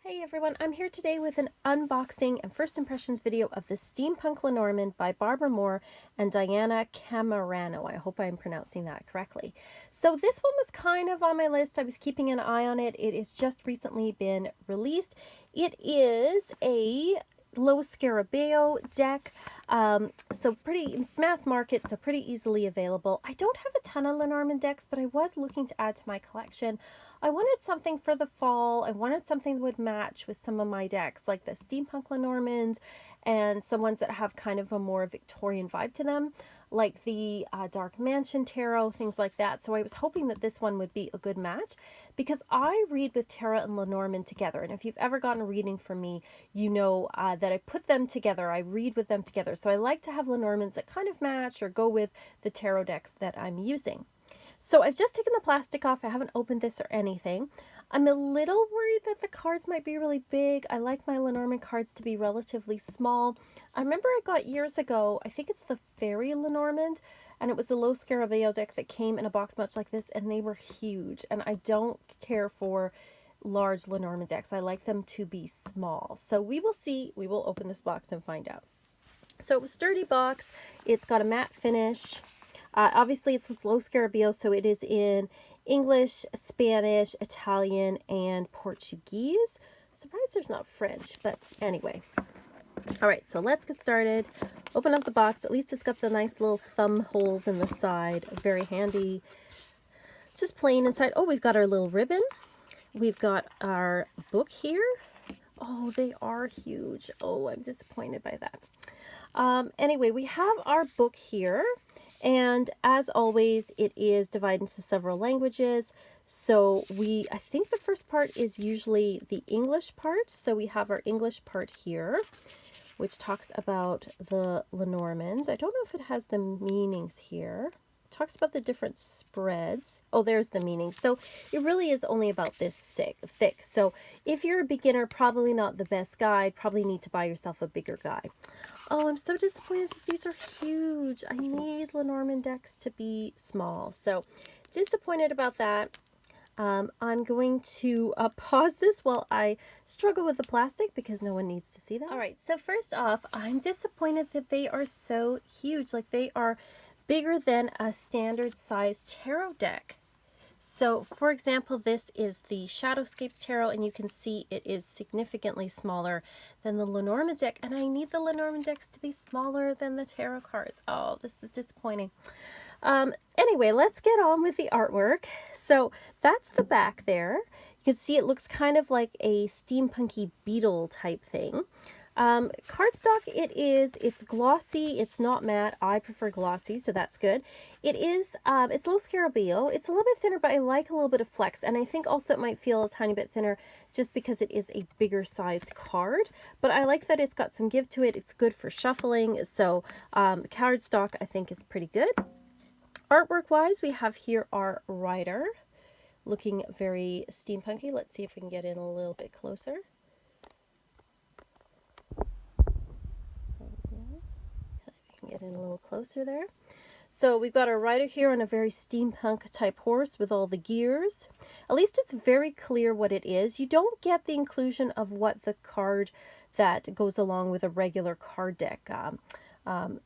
Hey everyone, I'm here today with an unboxing and first impressions video of the Steampunk Lenormand by Barbara Moore and Diana Camerano. I hope I'm pronouncing that correctly. So this one was kind of on my list. I was keeping an eye on it. It has just recently been released. It is a low Scarabeo deck, it's mass market, so pretty easily available. I don't have a ton of Lenormand decks, but I was looking to add to my collection. I wanted something for the fall. I wanted something that would match with some of my decks, like the Steampunk Lenormand and some ones that have kind of a more Victorian vibe to them, like the Dark Mansion Tarot, things like that. So I was hoping that this one would be a good match because I read with Tarot and Lenormand together. And if you've ever gotten a reading from me, you know that I put them together. I read with them together. So I like to have Lenormands that kind of match or go with the tarot decks that I'm using. So I've just taken the plastic off. I haven't opened this or anything. I'm a little worried that the cards might be really big. I like my Lenormand cards to be relatively small. I remember I got years ago, I think it's the Fairy Lenormand, and it was a low Scarabeo deck that came in a box much like this, and they were huge. And I don't care for large Lenormand decks. I like them to be small. So we will see. We will open this box and find out. So it was a sturdy box. It's got a matte finish. Obviously, it's this low Scarabeo, so it is in English, Spanish, Italian, and Portuguese. Surprised there's not French, but anyway. All right, so let's get started. Open up the box. At least it's got the nice little thumb holes in the side. Very handy. Just plain inside. Oh, we've got our little ribbon. We've got our book here. Oh, they are huge. Oh, I'm disappointed by that. Anyway, we have our book here. And as always, it is divided into several languages. So I think the first part is usually the English part. So we have our English part here, which talks about the Lenormands. I don't know if it has the meanings here. It talks about the different spreads. Oh, there's the meaning. So it really is only about this thick. So if you're a beginner, probably not the best guide. Probably need to buy yourself a bigger guide. Oh, I'm so disappointed that these are huge. I need Lenormand decks to be small. So disappointed about that. I'm going to pause this while I struggle with the plastic because no one needs to see that. All right, so first off, I'm disappointed that they are so huge. Like, they are bigger than a standard size tarot deck. So, for example, this is the Shadowscapes Tarot, and you can see it is significantly smaller than the Lenormand deck, and I need the Lenormand decks to be smaller than the tarot cards. Oh, this is disappointing. Anyway, let's get on with the artwork. So that's the back there. You can see it looks kind of like a steampunky beetle type thing. Cardstock, it's glossy, it's not matte. I prefer glossy, so that's good. It's low Scarabeo. It's a little bit thinner, but I like a little bit of flex, and I think also it might feel a tiny bit thinner just because it is a bigger sized card, but I like that it's got some give to it. It's good for shuffling, so cardstock I think is pretty good. Artwork wise, we have here our rider looking very steampunky. Let's see if we can get in a little bit closer. Get in a little closer there. So we've got our rider here on a very steampunk type horse with all the gears. At least it's very clear what it is. You don't get the inclusion of what the card that goes along with a regular card deck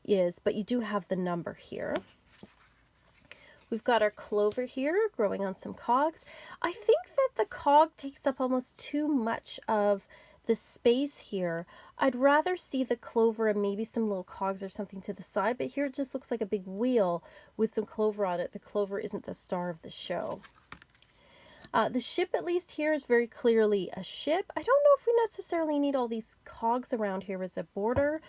is, but you do have the number here. We've got our clover here growing on some cogs. I think that the cog takes up almost too much of the space here. I'd rather see the clover and maybe some little cogs or something to the side, but here it just looks like a big wheel with some clover on it. The clover isn't the star of the show. The ship, at least here, is very clearly a ship. I don't know if we necessarily need all these cogs around here as a border,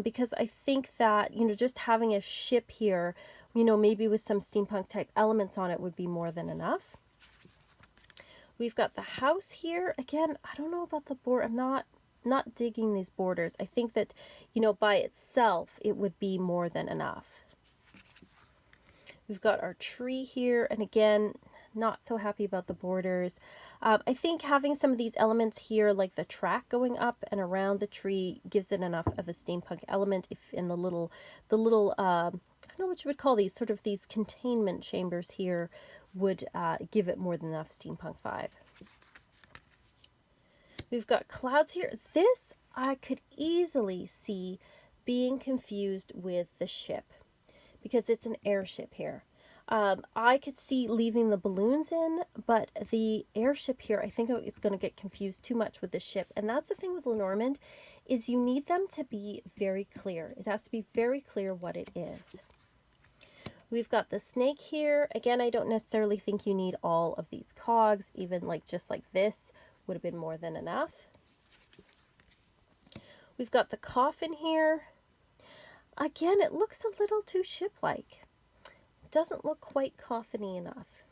because I think that, you know, just having a ship here, you know, maybe with some steampunk type elements on it would be more than enough. We've got the house here. Again, I don't know about the board. I'm not digging these borders. I think that, you know, by itself, it would be more than enough. We've got our tree here, and again, not so happy about the borders. I think having some of these elements here, like the track going up and around the tree, gives it enough of a steampunk element. If in the little I don't know what you would call these, sort of these containment chambers here, would give it more than enough steampunk vibe. We've got clouds here. This I could easily see being confused with the ship because it's an airship here. I could see leaving the balloons in, but the airship here, I think it's going to get confused too much with the ship. And that's the thing with Lenormand, is you need them to be very clear. It has to be very clear what it is. We've got the snake here. Again, I don't necessarily think you need all of these cogs, even like just like this would have been more than enough. We've got the coffin here. Again, it looks a little too ship-like. Doesn't look quite coffin-y enough.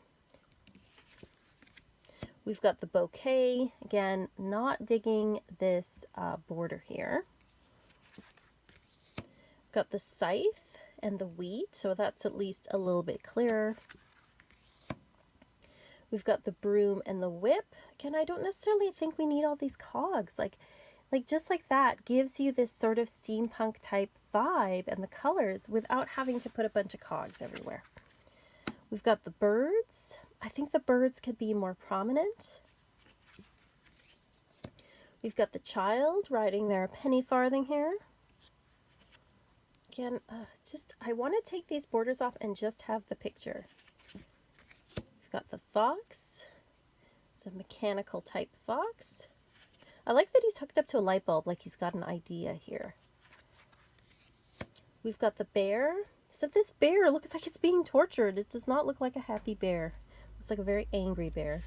We've got the bouquet. Again, not digging this border here. Got the scythe and the wheat, so that's at least a little bit clearer. We've got the broom and the whip. Again, I don't necessarily think we need all these cogs. Like just like that gives you this sort of steampunk type vibe and the colors without having to put a bunch of cogs everywhere. We've got the birds. I think the birds could be more prominent. We've got the child riding their penny farthing here. Again, I want to take these borders off and just have the picture. We've got the fox. It's a mechanical type fox. I like that he's hooked up to a light bulb, like he's got an idea here. We've got the bear. So this bear looks like it's being tortured. It does not look like a happy bear. It looks like a very angry bear.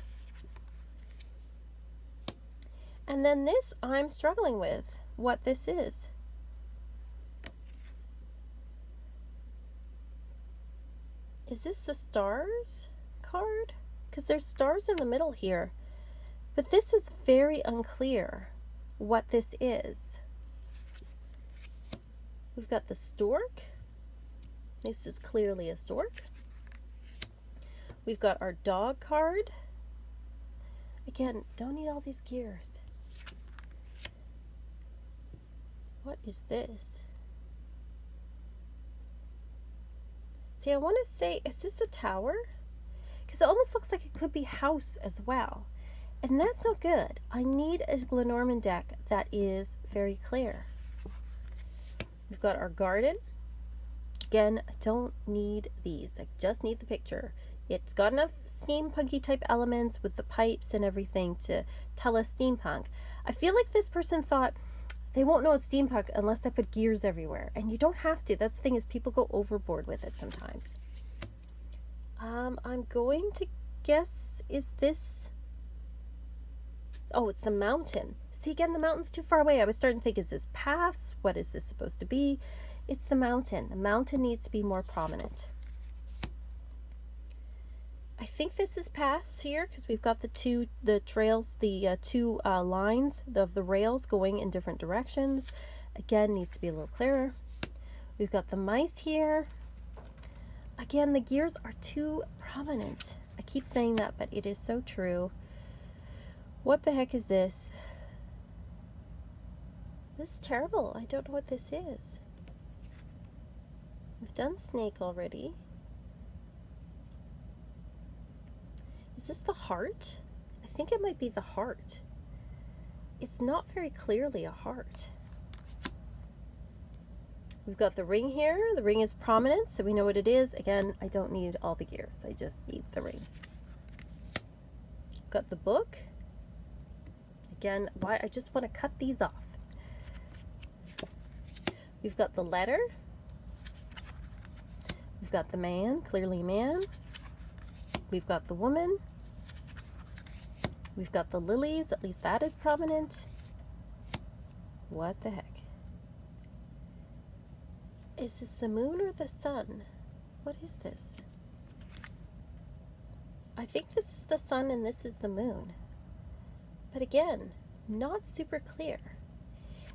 And then this, I'm struggling with what this is. Is this the stars card? Because there's stars in the middle here. But this is very unclear what this is. We've got the stork. This is clearly a stork. We've got our dog card. Again, don't need all these gears. What is this? See, I want to say, is this a tower? Because it almost looks like it could be house as well. And that's not good. I need a Lenormand deck that is very clear. We've got our garden. Again, I don't need these. I just need the picture. It's got enough steampunky type elements with the pipes and everything to tell us steampunk. I feel like this person thought they won't know it's steampunk unless I put gears everywhere. And you don't have to. That's the thing, is people go overboard with it sometimes. I'm going to guess, is this... Oh, it's the mountain. See, again, the mountain's too far away. I was starting to think, is this paths? What is this supposed to be? It's the mountain. The mountain needs to be more prominent. I think this is paths here because we've got the two lines of the rails going in different directions. Again, needs to be a little clearer. We've got the mice here. Again, the gears are too prominent. I keep saying that, but it is so true. What the heck is this? This is terrible. I don't know what this is. We've done snake already. Is this the heart? I think it might be the heart. It's not very clearly a heart. We've got the ring here. The ring is prominent, so we know what it is. Again, I don't need all the gears. I just need the ring. Got the book. Again, why I just want to cut these off. We've got the letter. We've got the man, clearly man. We've got the woman. We've got the lilies, at least that is prominent. What the heck? Is this the moon or the sun? What is this? I think this is the sun and this is the moon. But again, not super clear.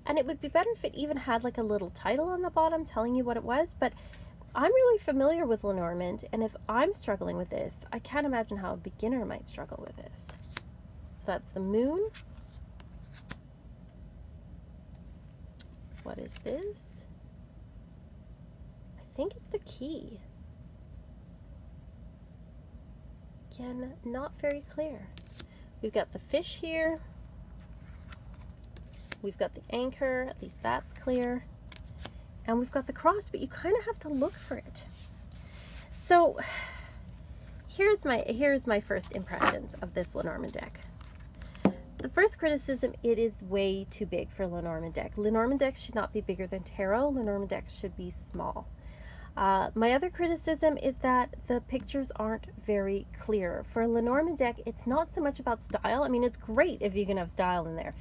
And it would be better if it even had like a little title on the bottom telling you what it was, but I'm really familiar with Lenormand, and if I'm struggling with this, I can't imagine how a beginner might struggle with this. So that's the moon. What is this? I think it's the key. Again, not very clear. We've got the fish here. We've got the anchor, at least that's clear. And we've got the cross, but you kind of have to look for it. So here's my first impressions of this Lenormand deck. The first criticism, it is way too big for Lenormand deck. Lenormand deck should not be bigger than tarot. Lenormand deck should be small. My other criticism is that the pictures aren't very clear. For a Lenormand deck, it's not so much about style. I mean, it's great if you can have style in there,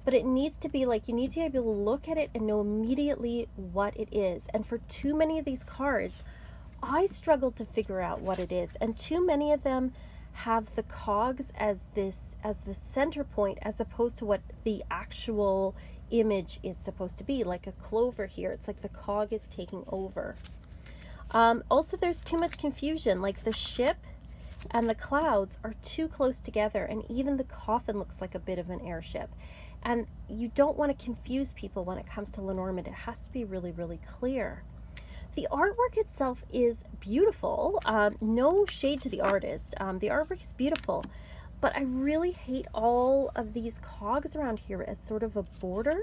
but it needs to be like, you need to be able to look at it and know immediately what it is. And for too many of these cards, I struggled to figure out what it is, and too many of them have the cogs as the center point, as opposed to what the actual image is supposed to be. Like a clover here, it's like the cog is taking over. Also, there's too much confusion. Like the ship and the clouds are too close together, and even the coffin looks like a bit of an airship. And you don't want to confuse people when it comes to Lenormand. It has to be really, really clear. The artwork itself is beautiful. No shade to the artist. The artwork is beautiful, but I really hate all of these cogs around here as sort of a border.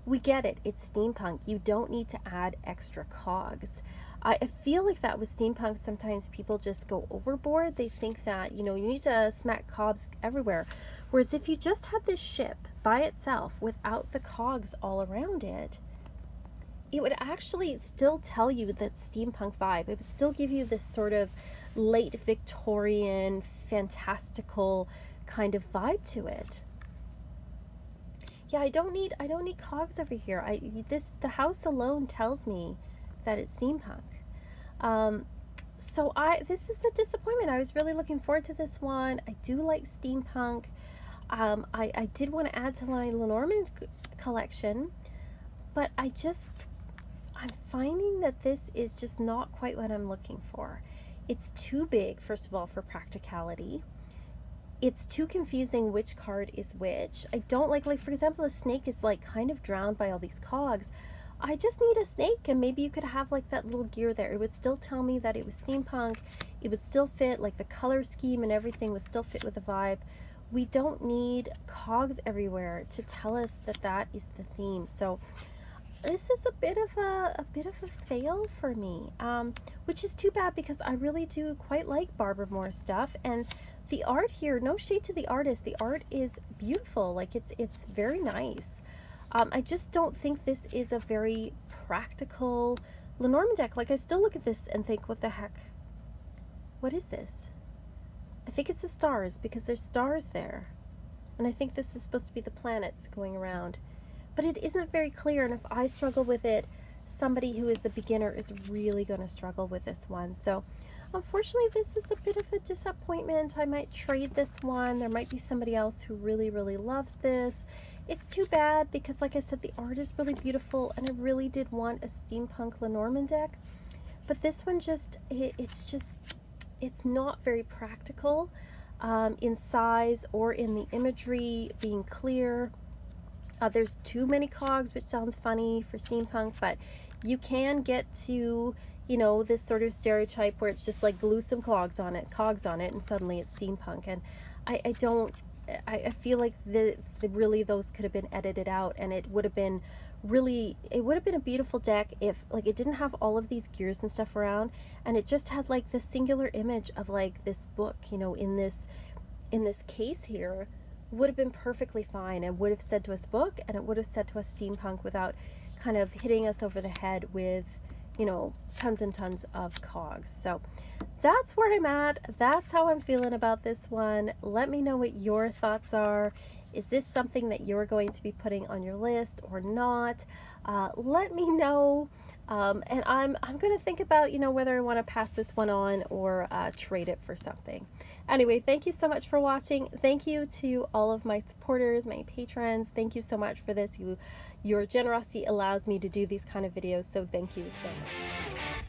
We get it. It's steampunk. You don't need to add extra cogs. I feel like that with steampunk, sometimes people just go overboard. They think that, you know, you need to smack cogs everywhere. Whereas if you just had this ship by itself without the cogs all around it, it would actually still tell you that steampunk vibe. It would still give you this sort of late Victorian, fantastical kind of vibe to it. Yeah, I don't need cogs over here. The house alone tells me that it's steampunk. So this is a disappointment. I was really looking forward to this one. I do like steampunk. I did want to add to my Lenormand collection, but I'm finding that this is just not quite what I'm looking for. It's too big, first of all, for practicality. It's too confusing which card is which. I don't like for example, the snake is like kind of drowned by all these cogs. I just need a snake, and maybe you could have like that little gear there. It would still tell me that it was steampunk. It would still fit, like the color scheme and everything would still fit with the vibe. We don't need cogs everywhere to tell us that that is the theme. So this is a bit of a fail for me, which is too bad, because I really do quite like Barbara Moore's stuff, and the art here, no shade to the artist, the art is beautiful. Like it's very nice. I just don't think this is a very practical Lenormand deck. Like I still look at this and think, what the heck? What is this? I think it's the stars, because there's stars there, and I think this is supposed to be the planets going around. But it isn't very clear, and if I struggle with it, somebody who is a beginner is really going to struggle with this one. So unfortunately, this is a bit of a disappointment. I might trade this one. There might be somebody else who really, really loves this. It's too bad, because like I said, the art is really beautiful, and I really did want a steampunk Lenormand deck. But this one it's not very practical in size or in the imagery being clear. There's too many cogs, which sounds funny for steampunk, but you can get to, you know, this sort of stereotype where it's just like glue some cogs on it, and suddenly it's steampunk. And I feel like really those could have been edited out, and it would have been a beautiful deck if like it didn't have all of these gears and stuff around, and it just had like the singular image of like this book, you know, in this case here. Would have been perfectly fine, and would have said to us book, and it would have said to us steampunk, without kind of hitting us over the head with, you know, tons and tons of cogs. So that's where I'm at. That's how I'm feeling about this one. Let me know what your thoughts are. Is this something that you're going to be putting on your list or not? Let me know. And I'm going to think about, you know, whether I want to pass this one on or trade it for something. Anyway, thank you so much for watching. Thank you to all of my supporters, my patrons. Thank you so much for this. Your generosity allows me to do these kind of videos, so thank you so much.